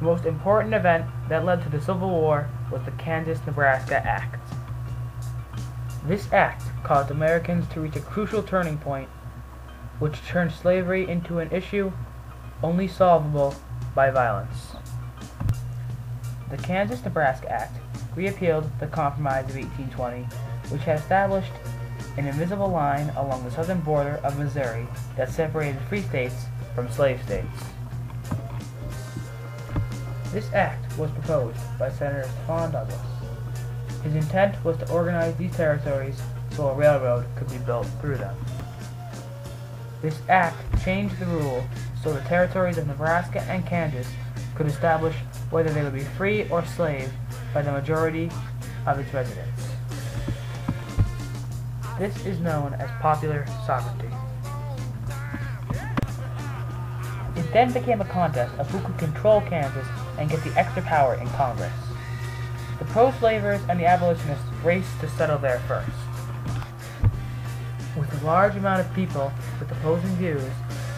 most important event that led to the Civil War was the Kansas-Nebraska Act. This act caused Americans to reach a crucial turning point, which turned slavery into an issue only solvable by violence. The Kansas-Nebraska Act repealed the Compromise of 1820, which had established an invisible line along the southern border of Missouri that separated free states from slave states. This act was proposed by Senator Stephen Douglas. His intent was to organize these territories so a railroad could be built through them. This act changed the rule so the territories of Nebraska and Kansas could establish whether they would be free or slave by the majority of its residents. This is known as popular sovereignty. It then became a contest of who could control Kansas and get the extra power in Congress. The pro-slavers and the abolitionists raced to settle there first. With a large amount of people with opposing views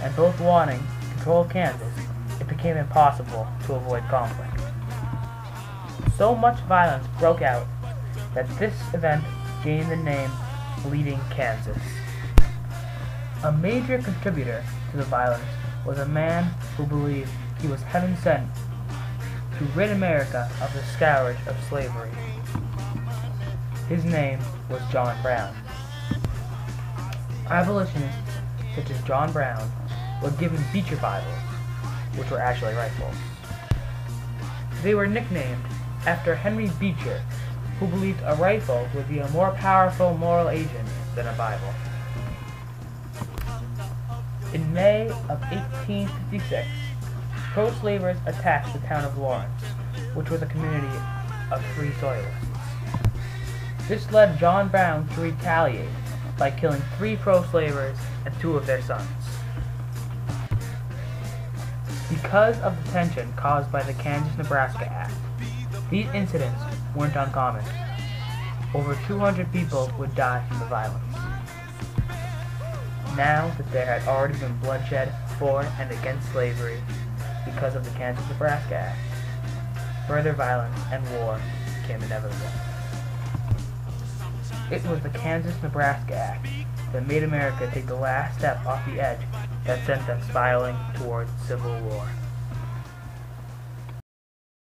and both wanting control of Kansas, it became impossible to avoid conflict. So much violence broke out that this event gained the name Bleeding Kansas. A major contributor to the violence was a man who believed he was heaven sent to rid America of the scourge of slavery. His name was John Brown. Abolitionists such as John Brown were given Beecher Bibles, which were actually rifles. They were nicknamed after Henry Beecher, who believed a rifle would be a more powerful moral agent than a Bible. In May of 1856, pro-slavers attacked the town of Lawrence, which was a community of free soilists. This led John Brown to retaliate by killing 3 pro-slavers and 2 of their sons. Because of the tension caused by the Kansas-Nebraska Act, these incidents weren't uncommon. Over 200 people would die from the violence. Now that there had already been bloodshed for and against slavery because of the Kansas-Nebraska Act, further violence and war became inevitable. It was the Kansas-Nebraska Act that made America take the last step off the edge that sent them spiraling towards civil war.